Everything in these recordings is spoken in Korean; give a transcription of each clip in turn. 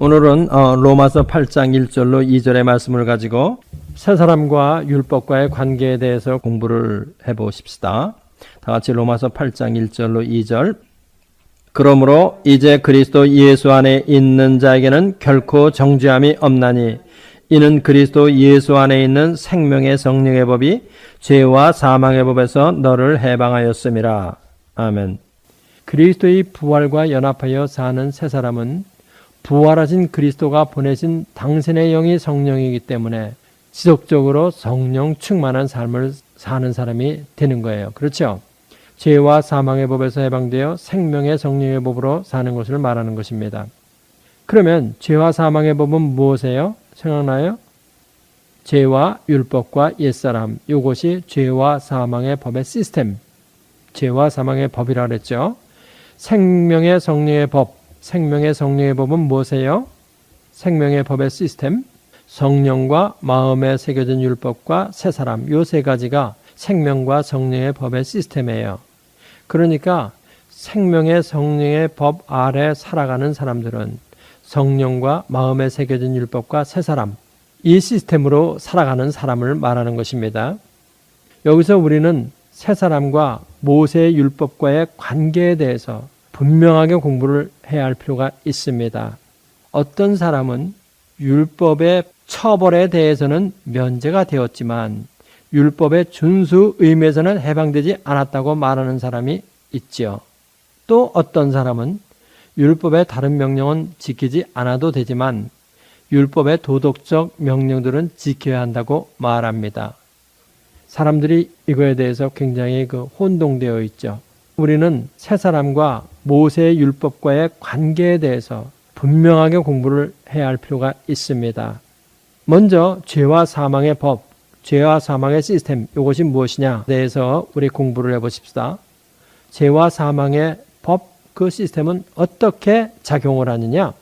오늘은 로마서 8장 1절로 2절의 말씀을 가지고 새 사람과 율법과의 관계에 대해서 공부를 해보십시다. 다 같이 로마서 8장 1절로 2절. 그러므로 이제 그리스도 예수 안에 있는 자에게는 결코 정죄함이 없나니 이는 그리스도 예수 안에 있는 생명의 성령의 법이 죄와 사망의 법에서 너를 해방하였음이라. 아멘. 그리스도의 부활과 연합하여 사는 새 사람은 부활하신 그리스도가 보내신 당신의 영이 성령이기 때문에 지속적으로 성령 충만한 삶을 사는 사람이 되는 거예요. 그렇죠? 죄와 사망의 법에서 해방되어 생명의 성령의 법으로 사는 것을 말하는 것입니다. 그러면 죄와 사망의 법은 무엇이에요? 생각나요? 죄와 율법과 옛사람, 이것이 죄와 사망의 법의 시스템, 죄와 사망의 법이라 그랬죠. 생명의 성령의 법, 생명의 성령의 법은 무엇이에요? 생명의 법의 시스템, 성령과 마음에 새겨진 율법과 새 사람, 이 세 가지가 생명과 성령의 법의 시스템이에요. 그러니까 생명의 성령의 법 아래 살아가는 사람들은 성령과 마음에 새겨진 율법과 새 사람, 이 시스템으로 살아가는 사람을 말하는 것입니다. 여기서 우리는 새 사람과 모세의 율법과의 관계에 대해서 분명하게 공부를 해야 할 필요가 있습니다. 어떤 사람은 율법의 처벌에 대해서는 면제가 되었지만 율법의 준수 의미에서는 해방되지 않았다고 말하는 사람이 있지요. 또 어떤 사람은 율법의 다른 명령은 지키지 않아도 되지만 율법의 도덕적 명령들은 지켜야 한다고 말합니다. 사람들이 이거에 대해서 굉장히 혼동되어 있죠. 우리는 새 사람과 모세의 율법과의 관계에 대해서 분명하게 공부를 해야 할 필요가 있습니다. 먼저 죄와 사망의 법, 죄와 사망의 시스템, 이것이 무엇이냐에 대해서 우리 공부를 해보십시다. 죄와 사망의 법, 그 시스템은 어떻게 작용을 하느냐?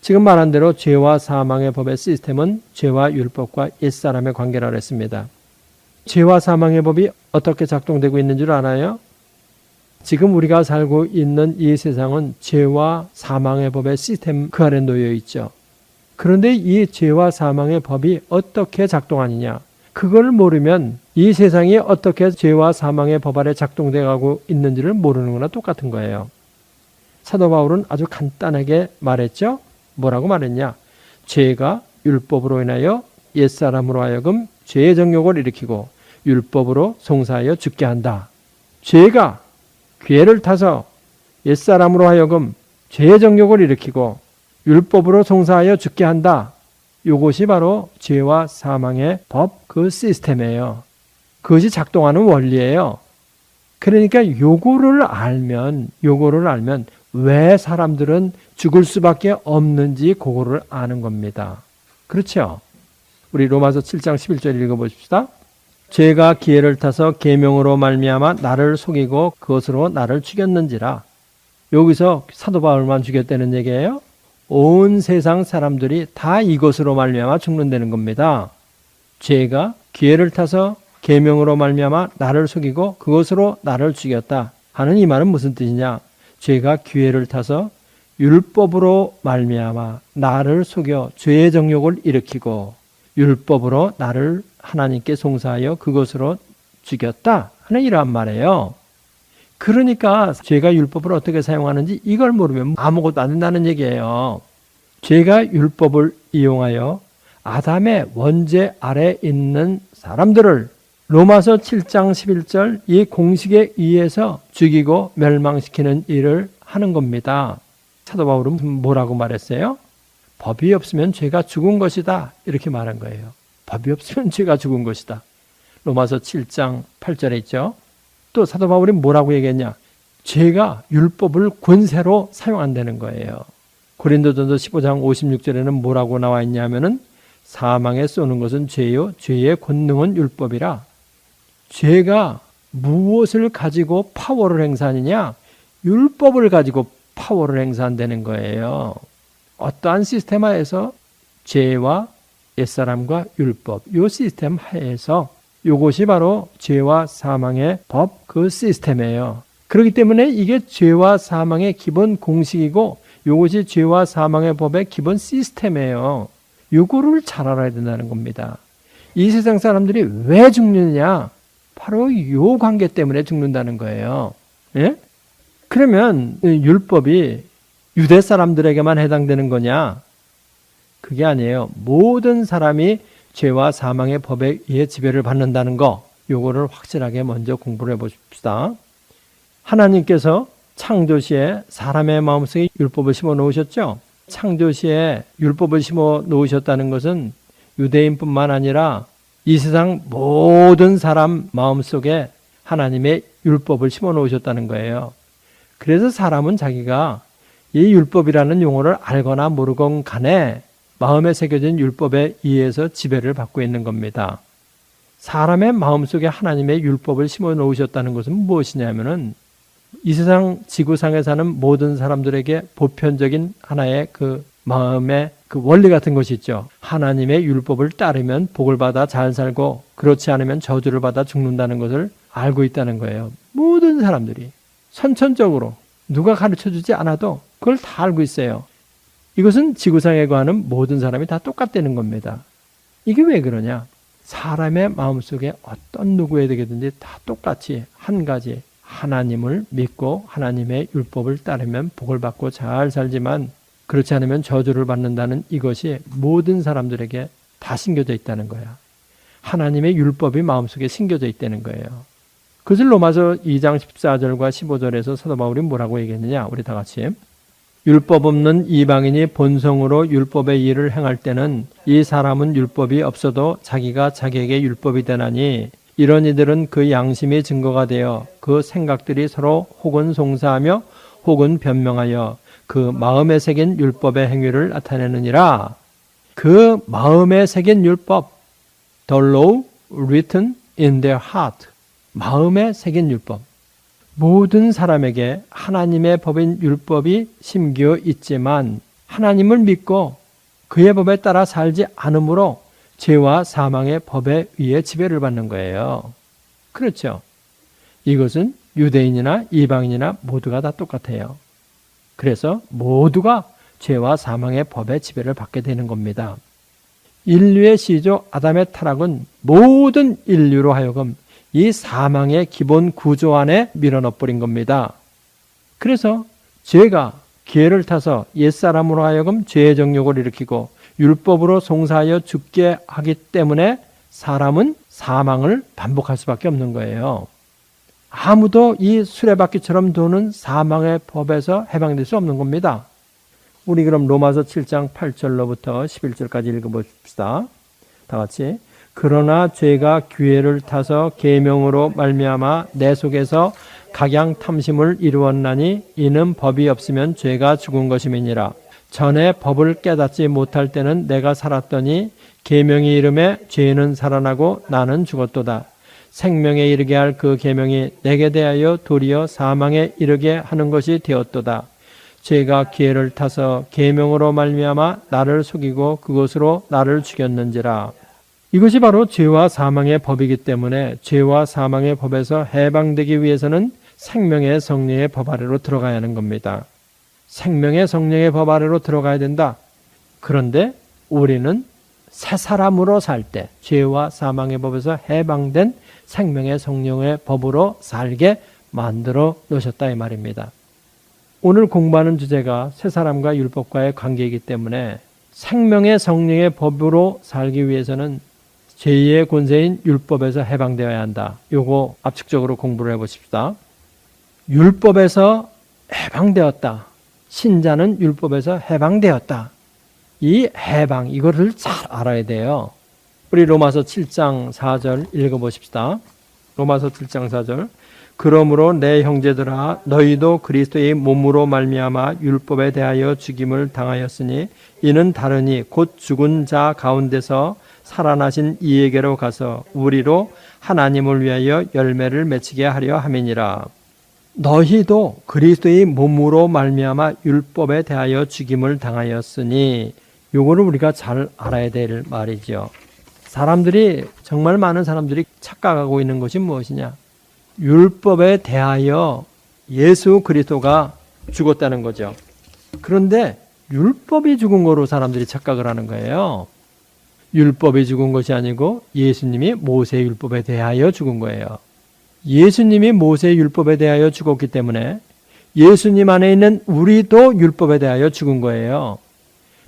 지금 말한 대로 죄와 사망의 법의 시스템은 죄와 율법과 옛사람의 관계라고 했습니다. 죄와 사망의 법이 어떻게 작동되고 있는 줄 알아요? 지금 우리가 살고 있는 이 세상은 죄와 사망의 법의 시스템 그 아래 놓여 있죠. 그런데 이 죄와 사망의 법이 어떻게 작동하느냐? 그걸 모르면 이 세상이 어떻게 죄와 사망의 법 아래 작동되어 가고 있는지를 모르는 거나 똑같은 거예요. 사도 바울은 아주 간단하게 말했죠. 뭐라고 말했냐? 죄가 율법으로 인하여 옛사람으로 하여금 죄의 정욕을 일으키고 율법으로 송사하여 죽게 한다. 죄가 괴를 타서 옛사람으로 하여금 죄의 정욕을 일으키고 율법으로 송사하여 죽게 한다. 이것이 바로 죄와 사망의 법, 그 시스템이에요. 그것이 작동하는 원리예요. 그러니까 요거를 알면 왜 사람들은 죽을 수밖에 없는지 그거를 아는 겁니다. 그렇죠? 우리 로마서 7장 11절 읽어보십시다. 죄가 기회를 타서 계명으로 말미암아 나를 속이고 그것으로 나를 죽였는지라. 여기서 사도 바울만 죽였다는 얘기예요. 온 세상 사람들이 다 이것으로 말미암아 죽는다는 겁니다. 죄가 기회를 타서 계명으로 말미암아 나를 속이고 그것으로 나를 죽였다 하는 이 말은 무슨 뜻이냐? 죄가 기회를 타서 율법으로 말미암아 나를 속여 죄의 정욕을 일으키고 율법으로 나를 하나님께 송사하여 그것으로 죽였다 하는 이러한 말이에요. 그러니까 죄가 율법을 어떻게 사용하는지 이걸 모르면 아무것도 안 된다는 얘기예요. 죄가 율법을 이용하여 아담의 원죄 아래 있는 사람들을 로마서 7장 11절 이 공식에 의해서 죽이고 멸망시키는 일을 하는 겁니다. 사도 바울은 뭐라고 말했어요? 법이 없으면 죄가 죽은 것이다. 이렇게 말한 거예요. 법이 없으면 죄가 죽은 것이다. 로마서 7장 8절에 있죠. 또 사도 바울이 뭐라고 얘기했냐? 죄가 율법을 권세로 사용한다는 거예요. 고린도전서 15장 56절에는 뭐라고 나와 있냐면은 사망에 쏘는 것은 죄요 죄의 권능은 율법이라. 죄가 무엇을 가지고 파워를 행사하느냐? 율법을 가지고 파워를 행사한다는 거예요. 어떠한 시스템 하에서 죄와 옛사람과 율법, 이 시스템 하에서 이것이 바로 죄와 사망의 법, 그 시스템이에요. 그렇기 때문에 이게 죄와 사망의 기본 공식이고 이것이 죄와 사망의 법의 기본 시스템이에요. 이거를 잘 알아야 된다는 겁니다. 이 세상 사람들이 왜 죽느냐? 바로 이 관계 때문에 죽는다는 거예요. 예? 그러면 율법이 유대 사람들에게만 해당되는 거냐? 그게 아니에요. 모든 사람이 죄와 사망의 법에 의해 지배를 받는다는 거, 요거를 확실하게 먼저 공부를 해봅시다. 하나님께서 창조시에 사람의 마음속에 율법을 심어 놓으셨죠? 창조시에 율법을 심어 놓으셨다는 것은 유대인뿐만 아니라 이 세상 모든 사람 마음속에 하나님의 율법을 심어 놓으셨다는 거예요. 그래서 사람은 자기가 이 율법이라는 용어를 알거나 모르건 간에 마음에 새겨진 율법에 의해서 지배를 받고 있는 겁니다. 사람의 마음속에 하나님의 율법을 심어 놓으셨다는 것은 무엇이냐면은 이 세상 지구상에 사는 모든 사람들에게 보편적인 하나의 그 마음의 그 원리 같은 것이 있죠. 하나님의 율법을 따르면 복을 받아 잘 살고 그렇지 않으면 저주를 받아 죽는다는 것을 알고 있다는 거예요. 모든 사람들이 선천적으로 누가 가르쳐주지 않아도 그걸 다 알고 있어요. 이것은 지구상에 거하는 모든 사람이 다 똑같다는 겁니다. 이게 왜 그러냐? 사람의 마음속에 어떤 누구에게든지 다 똑같이 한 가지 하나님을 믿고 하나님의 율법을 따르면 복을 받고 잘 살지만 그렇지 않으면 저주를 받는다는 이것이 모든 사람들에게 다 심겨져 있다는 거야. 하나님의 율법이 마음속에 심겨져 있다는 거예요. 그것을 로마서 2장 14절과 15절에서 사도 바울이 뭐라고 얘기했느냐? 우리 다 같이. 율법 없는 이방인이 본성으로 율법의 일을 행할 때는 이 사람은 율법이 없어도 자기가 자기에게 율법이 되나니 이런 이들은 그 양심이 증거가 되어 그 생각들이 서로 혹은 송사하며 혹은 변명하여 그 마음에 새긴 율법의 행위를 나타내느니라. 그 마음에 새긴 율법, the law written in their heart, 마음에 새긴 율법. 모든 사람에게 하나님의 법인 율법이 심겨 있지만 하나님을 믿고 그의 법에 따라 살지 않으므로 죄와 사망의 법에 의해 지배를 받는 거예요. 그렇죠. 이것은 유대인이나 이방인이나 모두가 다 똑같아요. 그래서 모두가 죄와 사망의 법에 지배를 받게 되는 겁니다. 인류의 시조 아담의 타락은 모든 인류로 하여금 이 사망의 기본 구조 안에 밀어넣어버린 겁니다. 그래서 죄가 기회를 타서 옛사람으로 하여금 죄의 정욕을 일으키고 율법으로 송사하여 죽게 하기 때문에 사람은 사망을 반복할 수밖에 없는 거예요. 아무도 이 수레바퀴처럼 도는 사망의 법에서 해방될 수 없는 겁니다. 우리 그럼 로마서 7장 8절로부터 11절까지 읽어봅시다. 다 같이. 그러나 죄가 기회를 타서 계명으로 말미암아 내 속에서 각양 탐심을 이루었나니 이는 법이 없으면 죄가 죽은 것임이니라. 전에 법을 깨닫지 못할 때는 내가 살았더니 계명이 이름에 죄는 살아나고 나는 죽었도다. 생명에 이르게 할 그 계명이 내게 대하여 도리어 사망에 이르게 하는 것이 되었도다. 죄가 기회를 타서 계명으로 말미암아 나를 속이고 그것으로 나를 죽였는지라. 이것이 바로 죄와 사망의 법이기 때문에 죄와 사망의 법에서 해방되기 위해서는 생명의 성령의 법 아래로 들어가야 하는 겁니다. 생명의 성령의 법 아래로 들어가야 된다. 그런데 우리는 새 사람으로 살 때 죄와 사망의 법에서 해방된 생명의 성령의 법으로 살게 만들어 놓으셨다 이 말입니다. 오늘 공부하는 주제가 새 사람과 율법과의 관계이기 때문에 생명의 성령의 법으로 살기 위해서는 죄의 권세인 율법에서 해방되어야 한다. 요거 압축적으로 공부를 해보십시다. 율법에서 해방되었다. 신자는 율법에서 해방되었다. 이 해방, 이거를 잘 알아야 돼요. 우리 로마서 7장 4절 읽어보십시다. 로마서 7장 4절. 그러므로 내 형제들아 너희도 그리스도의 몸으로 말미암아 율법에 대하여 죽임을 당하였으니 이는 다르니 곧 죽은 자 가운데서 살아나신 이에게로 가서 우리로 하나님을 위하여 열매를 맺히게 하려 함이니라. 너희도 그리스도의 몸으로 말미암아 율법에 대하여 죽임을 당하였으니 요거를 우리가 잘 알아야 될 말이죠. 사람들이 정말 많은 사람들이 착각하고 있는 것이 무엇이냐? 율법에 대하여 예수 그리스도가 죽었다는 거죠. 그런데 율법이 죽은 거로 사람들이 착각을 하는 거예요. 율법이 죽은 것이 아니고 예수님이 모세의 율법에 대하여 죽은 거예요. 예수님이 모세의 율법에 대하여 죽었기 때문에 예수님 안에 있는 우리도 율법에 대하여 죽은 거예요.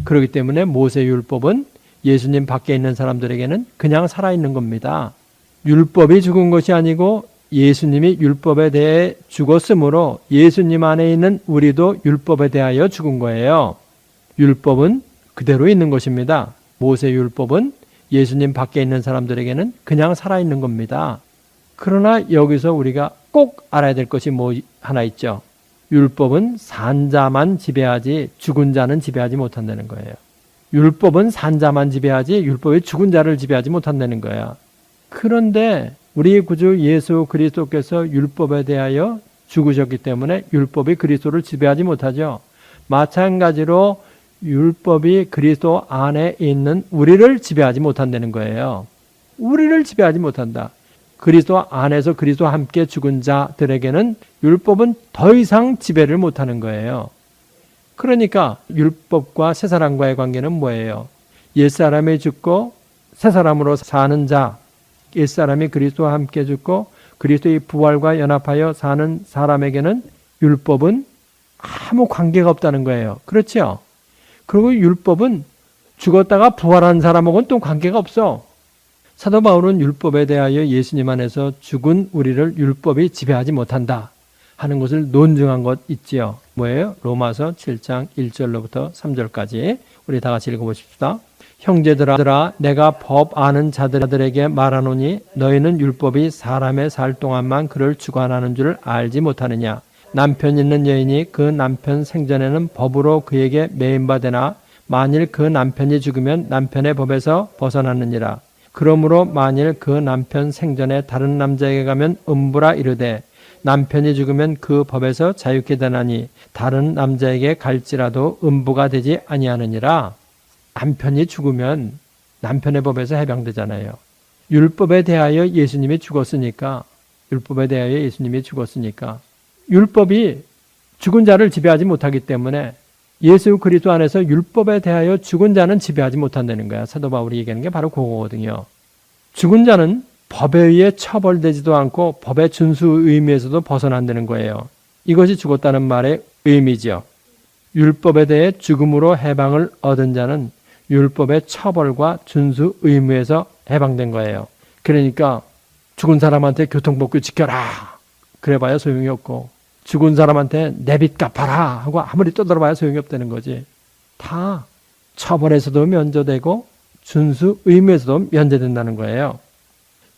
그렇기 때문에 모세의 율법은 예수님 밖에 있는 사람들에게는 그냥 살아있는 겁니다. 율법이 죽은 것이 아니고 예수님이 율법에 대해 죽었으므로 예수님 안에 있는 우리도 율법에 대하여 죽은 거예요. 율법은 그대로 있는 것입니다. 모세 율법은 예수님 밖에 있는 사람들에게는 그냥 살아있는 겁니다. 그러나 여기서 우리가 꼭 알아야 될 것이 하나 있죠. 율법은 산 자만 지배하지 죽은 자는 지배하지 못한다는 거예요. 율법은 산 자만 지배하지 율법이 죽은 자를 지배하지 못한다는 거야. 그런데 우리 구주 예수 그리스도께서 율법에 대하여 죽으셨기 때문에 율법이 그리스도를 지배하지 못하죠. 마찬가지로 율법이 그리스도 안에 있는 우리를 지배하지 못한다는 거예요. 우리를 지배하지 못한다. 그리스도 안에서 그리스도와 함께 죽은 자들에게는 율법은 더 이상 지배를 못하는 거예요. 그러니까 율법과 새 사람과의 관계는 뭐예요? 옛사람이 죽고 새 사람으로 사는 자, 옛사람이 그리스도와 함께 죽고 그리스도의 부활과 연합하여 사는 사람에게는 율법은 아무 관계가 없다는 거예요. 그렇죠? 그리고 율법은 죽었다가 부활한 사람하고는 또 관계가 없어. 사도 바울은 율법에 대하여 예수님 안에서 죽은 우리를 율법이 지배하지 못한다 하는 것을 논증한 것 있지요. 뭐예요? 로마서 7장 1절로부터 3절까지 우리 다 같이 읽어보십시다. 형제들아 내가 법 아는 자들에게 말하노니 너희는 율법이 사람의 살 동안만 그를 주관하는 줄 알지 못하느냐. 남편 있는 여인이 그 남편 생전에는 법으로 그에게 매인바되나 만일 그 남편이 죽으면 남편의 법에서 벗어나느니라. 그러므로 만일 그 남편 생전에 다른 남자에게 가면 음부라 이르되 남편이 죽으면 그 법에서 자유케 되나니 다른 남자에게 갈지라도 음부가 되지 아니하느니라. 남편이 죽으면 남편의 법에서 해방되잖아요. 율법에 대하여 예수님이 죽었으니까 율법이 죽은 자를 지배하지 못하기 때문에 예수 그리스도 안에서 율법에 대하여 죽은 자는 지배하지 못한다는 거야. 사도 바울이 얘기하는 게 바로 그거거든요. 죽은 자는 법에 의해 처벌되지도 않고 법의 준수 의미에서도 벗어난다는 거예요. 이것이 죽었다는 말의 의미죠. 율법에 대해 죽음으로 해방을 얻은 자는 율법의 처벌과 준수 의무에서 해방된 거예요. 그러니까 죽은 사람한테 교통법규 지켜라 그래봐야 소용이 없고 죽은 사람한테 내 빚 갚아라 하고 아무리 떠들어봐야 소용이 없다는 거지. 다 처벌에서도 면제되고 준수 의무에서도 면제된다는 거예요.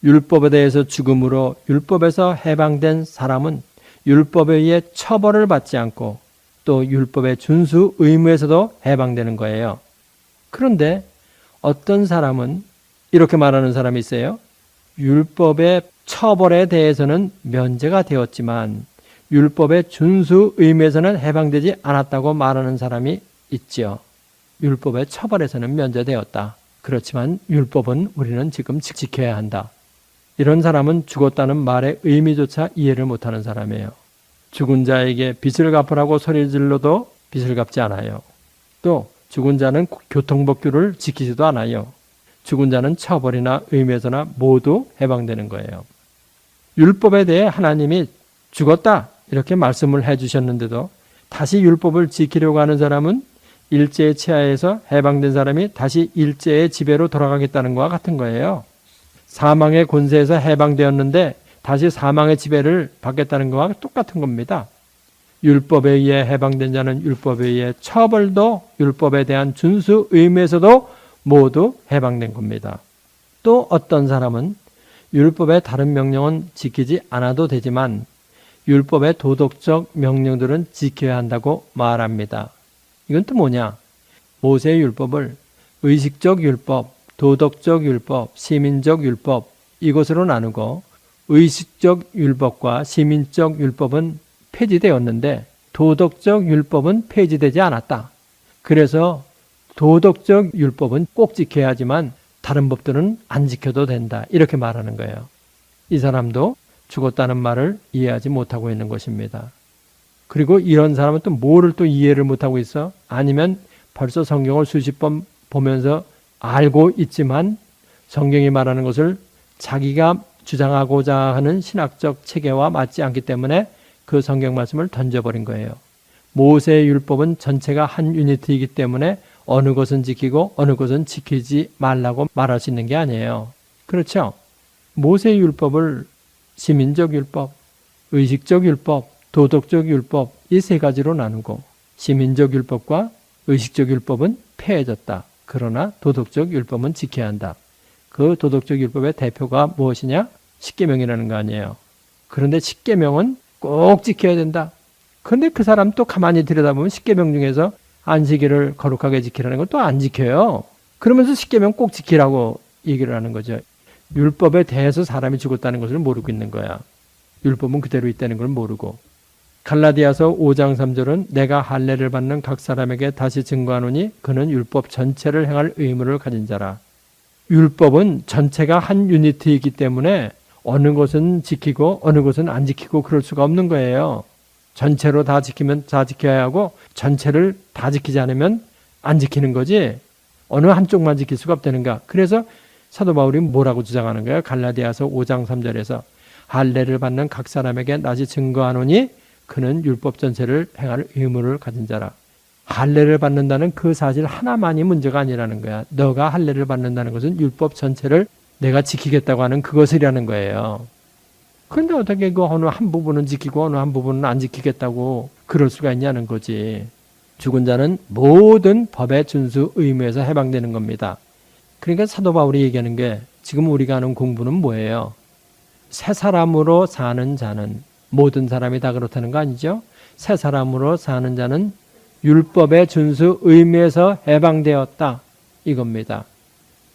율법에 대해서 죽음으로 율법에서 해방된 사람은 율법에 의해 처벌을 받지 않고 또 율법의 준수 의무에서도 해방되는 거예요. 그런데 어떤 사람은 이렇게 말하는 사람이 있어요. 율법의 처벌에 대해서는 면제가 되었지만 율법의 준수 의무에서는 해방되지 않았다고 말하는 사람이 있죠. 율법의 처벌에서는 면제되었다. 그렇지만 율법은 우리는 지금 지켜야 한다. 이런 사람은 죽었다는 말의 의미조차 이해를 못하는 사람이에요. 죽은 자에게 빚을 갚으라고 소리 질러도 빚을 갚지 않아요. 또 죽은 자는 교통법규를 지키지도 않아요. 죽은 자는 처벌이나 의무에서나 모두 해방되는 거예요. 율법에 대해 하나님이 죽었다 이렇게 말씀을 해주셨는데도 다시 율법을 지키려고 하는 사람은 일제의 치하에서 해방된 사람이 다시 일제의 지배로 돌아가겠다는 것과 같은 거예요. 사망의 권세에서 해방되었는데 다시 사망의 지배를 받겠다는 것과 똑같은 겁니다. 율법에 의해 해방된 자는 율법에 의해 처벌도 율법에 대한 준수 의무에서도 모두 해방된 겁니다. 또 어떤 사람은 율법의 다른 명령은 지키지 않아도 되지만 율법의 도덕적 명령들은 지켜야 한다고 말합니다. 이건 또 뭐냐? 모세의 율법을 의식적 율법, 도덕적 율법, 시민적 율법 이것으로 나누고 의식적 율법과 시민적 율법은 폐지되었는데 도덕적 율법은 폐지되지 않았다. 그래서 도덕적 율법은 꼭 지켜야 하지만 다른 법들은 안 지켜도 된다. 이렇게 말하는 거예요. 이 사람도 죽었다는 말을 이해하지 못하고 있는 것입니다. 그리고 이런 사람은 또 뭐를 또 이해를 못하고 있어? 아니면 벌써 성경을 수십 번 보면서 알고 있지만 성경이 말하는 것을 자기가 주장하고자 하는 신학적 체계와 맞지 않기 때문에 그 성경 말씀을 던져버린 거예요. 모세의 율법은 전체가 한 유니트이기 때문에 어느 것은 지키고 어느 것은 지키지 말라고 말할 수 있는 게 아니에요. 그렇죠? 모세의 율법을 시민적 율법, 의식적 율법, 도덕적 율법 이 세 가지로 나누고 시민적 율법과 의식적 율법은 폐해졌다. 그러나 도덕적 율법은 지켜야 한다. 그 도덕적 율법의 대표가 무엇이냐? 십계명이라는 거 아니에요. 그런데 십계명은 꼭 지켜야 된다. 그런데 그 사람 또 가만히 들여다보면 십계명 중에서 안식일을 거룩하게 지키라는 건 또 안 지켜요. 그러면서 십계명 꼭 지키라고 얘기를 하는 거죠. 율법에 대해서 사람이 죽었다는 것을 모르고 있는 거야. 율법은 그대로 있다는 걸 모르고. 갈라디아서 5장 3절은 내가 할례를 받는 각 사람에게 다시 증거하노니 그는 율법 전체를 행할 의무를 가진 자라. 율법은 전체가 한 유니트이기 때문에 어느 것은 지키고 어느 것은 안 지키고 그럴 수가 없는 거예요. 전체로 다 지키면 다 지켜야 하고 전체를 다 지키지 않으면 안 지키는 거지 어느 한쪽만 지킬 수가 없다는가. 그래서 사도 바울이 뭐라고 주장하는 거예요? 갈라디아서 5장 3절에서 할례를 받는 각 사람에게 다시 증거하노니 그는 율법 전체를 행할 의무를 가진 자라. 할례를 받는다는 그 사실 하나만이 문제가 아니라는 거야. 너가 할례를 받는다는 것은 율법 전체를 내가 지키겠다고 하는 그것이라는 거예요. 그런데 어떻게 그 어느 한 부분은 지키고 어느 한 부분은 안 지키겠다고 그럴 수가 있냐는 거지. 죽은 자는 모든 법의 준수 의무에서 해방되는 겁니다. 그러니까 사도 바울이 얘기하는 게 지금 우리가 하는 공부는 뭐예요? 새 사람으로 사는 자는 모든 사람이 다 그렇다는 거 아니죠? 새 사람으로 사는 자는 율법의 준수 의무에서 해방되었다. 이겁니다.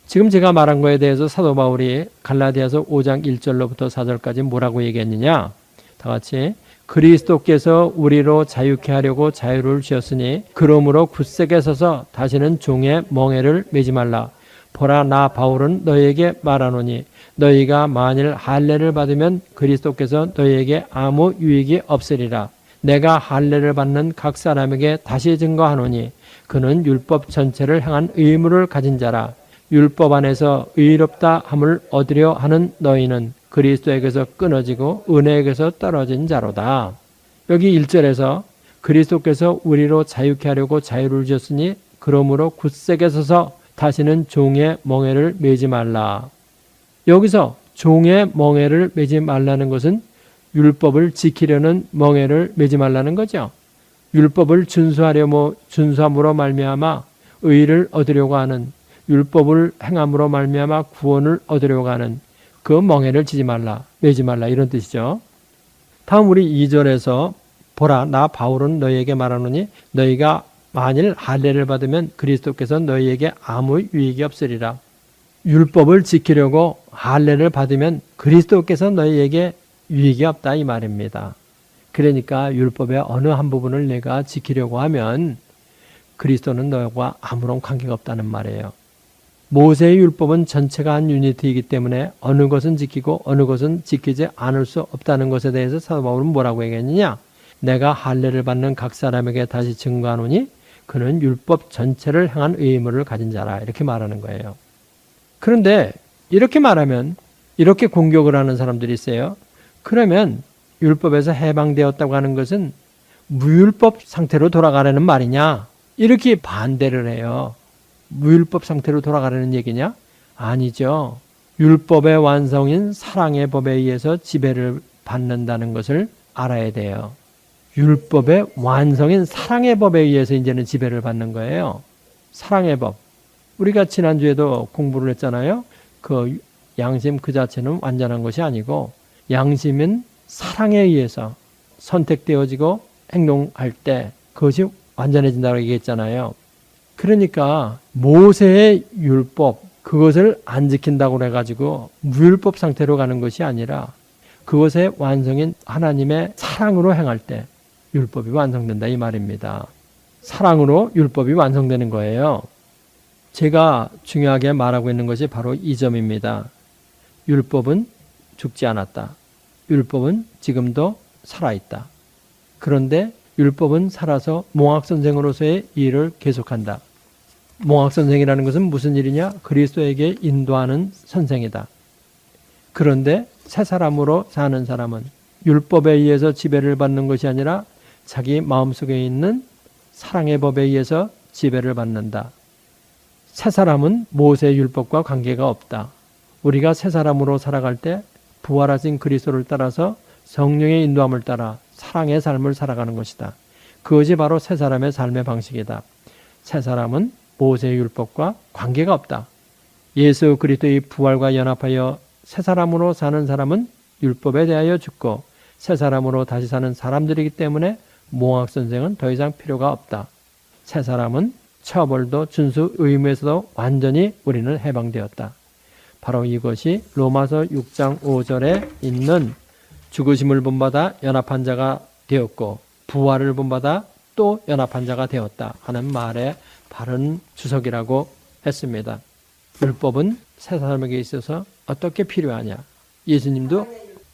지금 제가 말한 거에 대해서 사도 바울이 갈라디아서 5장 1절로부터 4절까지 뭐라고 얘기했느냐? 다 같이 그리스도께서 우리로 자유케 하려고 자유를 주셨으니 그러므로 굳세게 서서 다시는 종의 멍에를 매지 말라. 보라 나 바울은 너희에게 말하노니 너희가 만일 할례를 받으면 그리스도께서 너희에게 아무 유익이 없으리라. 내가 할례를 받는 각 사람에게 다시 증거하노니 그는 율법 전체를 행한 의무를 가진 자라. 율법 안에서 의롭다 함을 얻으려 하는 너희는 그리스도에게서 끊어지고 은혜에게서 떨어진 자로다. 여기 1절에서 그리스도께서 우리로 자유케 하려고 자유를 주셨으니 그러므로 굳세게 서서 다시는 종의 멍에를 매지 말라. 여기서 종의 멍에를 매지 말라는 것은 율법을 지키려는 멍에를 매지 말라는 거죠. 율법을 준수함으로 말미암아 의를 얻으려고 하는 율법을 행함으로 말미암아 구원을 얻으려고 하는 그 멍에를 지지 말라, 매지 말라 이런 뜻이죠. 다음 우리 2절에서 보라 나 바울은 너희에게 말하노니 너희가 만일 할례를 받으면 그리스도께서 너희에게 아무 유익이 없으리라. 율법을 지키려고 할례를 받으면 그리스도께서 너희에게 유익이 없다 이 말입니다. 그러니까 율법의 어느 한 부분을 내가 지키려고 하면 그리스도는 너와 아무런 관계가 없다는 말이에요. 모세의 율법은 전체가 한 유니트이기 때문에 어느 것은 지키고 어느 것은 지키지 않을 수 없다는 것에 대해서 사도 바울은 뭐라고 얘기했느냐? 내가 할례를 받는 각 사람에게 다시 증거하노니 그는 율법 전체를 행한 의무를 가진 자라 이렇게 말하는 거예요. 그런데 이렇게 말하면 이렇게 공격을 하는 사람들이 있어요. 그러면 율법에서 해방되었다고 하는 것은 무율법 상태로 돌아가라는 말이냐? 이렇게 반대를 해요. 무율법 상태로 돌아가라는 얘기냐? 아니죠. 율법의 완성인 사랑의 법에 의해서 지배를 받는다는 것을 알아야 돼요. 율법의 완성인 사랑의 법에 의해서 이제는 지배를 받는 거예요. 사랑의 법. 우리가 지난주에도 공부를 했잖아요. 그 양심 그 자체는 완전한 것이 아니고 양심은 사랑에 의해서 선택되어지고 행동할 때 그것이 완전해진다고 얘기했잖아요. 그러니까 모세의 율법 그것을 안 지킨다고 해가지고 무율법 상태로 가는 것이 아니라 그것의 완성인 하나님의 사랑으로 행할 때 율법이 완성된다 이 말입니다. 사랑으로 율법이 완성되는 거예요. 제가 중요하게 말하고 있는 것이 바로 이 점입니다. 율법은 죽지 않았다. 율법은 지금도 살아있다. 그런데 율법은 살아서 몽학선생으로서의 일을 계속한다. 몽학선생이라는 것은 무슨 일이냐? 그리스도에게 인도하는 선생이다. 그런데 새 사람으로 사는 사람은 율법에 의해서 지배를 받는 것이 아니라 자기 마음속에 있는 사랑의 법에 의해서 지배를 받는다. 새 사람은 모세의 율법과 관계가 없다. 우리가 새 사람으로 살아갈 때 부활하신 그리스도를 따라서 성령의 인도함을 따라 사랑의 삶을 살아가는 것이다. 그것이 바로 새 사람의 삶의 방식이다. 새 사람은 모세의 율법과 관계가 없다. 예수 그리스도의 부활과 연합하여 새 사람으로 사는 사람은 율법에 대하여 죽고 새 사람으로 다시 사는 사람들이기 때문에 몽학선생은 더 이상 필요가 없다. 새 사람은 처벌도 준수 의무에서도 완전히 우리는 해방되었다. 바로 이것이 로마서 6장 5절에 있는 죽으심을 본받아 연합한 자가 되었고 부활을 본받아 또 연합한 자가 되었다 하는 말의 바른 주석이라고 했습니다. 율법은 새 사람에게 있어서 어떻게 필요하냐? 예수님도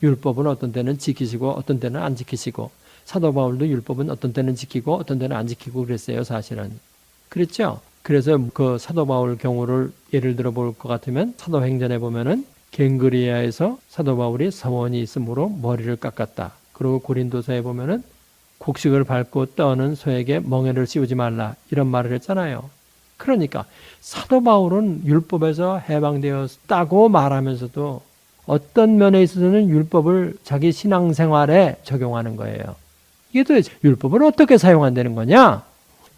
율법은 어떤 때는 지키시고 어떤 때는 안 지키시고 사도 바울도 율법은 어떤 때는 지키고 어떤 때는 안 지키고 그랬어요. 사실은. 그랬죠? 그래서 그 사도 바울 경우를 예를 들어 볼 것 같으면 사도행전에 보면은 갱그리아에서 사도 바울이 서원이 있으므로 머리를 깎았다. 그리고 고린도서에 보면은 곡식을 밟고 떠는 소에게 멍에를 씌우지 말라 이런 말을 했잖아요. 그러니까 사도 바울은 율법에서 해방되었다고 말하면서도 어떤 면에 있어서는 율법을 자기 신앙생활에 적용하는 거예요. 이게 도대체 율법을 어떻게 사용한다는 거냐?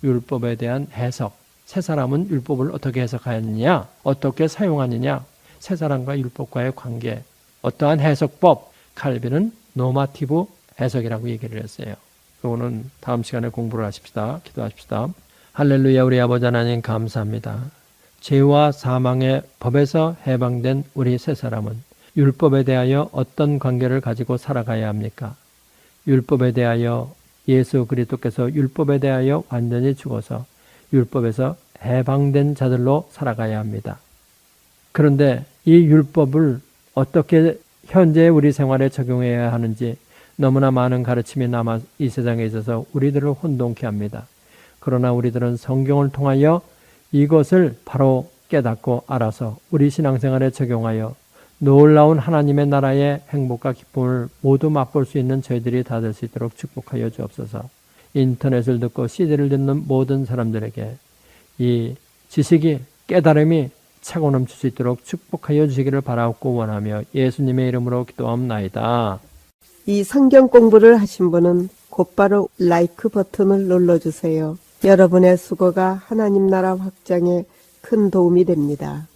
율법에 대한 해석. 새 사람은 율법을 어떻게 해석하느냐? 어떻게 사용하느냐? 새 사람과 율법과의 관계. 어떠한 해석법. 칼빈은 노마티브 해석이라고 얘기를 했어요. 이거는 다음 시간에 공부를 하십시다. 기도하십시다. 할렐루야. 우리 아버지 하나님 감사합니다. 죄와 사망의 법에서 해방된 우리 새 사람은 율법에 대하여 어떤 관계를 가지고 살아가야 합니까? 율법에 대하여 예수 그리스도께서 율법에 대하여 완전히 죽어서 율법에서 해방된 자들로 살아가야 합니다. 그런데 이 율법을 어떻게 현재 우리 생활에 적용해야 하는지 너무나 많은 가르침이 남아 이 세상에 있어서 우리들을 혼동케 합니다. 그러나 우리들은 성경을 통하여 이것을 바로 깨닫고 알아서 우리 신앙생활에 적용하여 놀라운 하나님의 나라의 행복과 기쁨을 모두 맛볼 수 있는 저희들이 다 될 수 있도록 축복하여 주옵소서. 인터넷을 듣고 CD를 듣는 모든 사람들에게 이 지식이 깨달음이 차고 넘칠 수 있도록 축복하여 주시기를 바라옵고 원하며 예수님의 이름으로 기도합나이다. 이 성경 공부를 하신 분은 곧바로 라이크 버튼을 눌러주세요. 여러분의 수고가 하나님 나라 확장에 큰 도움이 됩니다.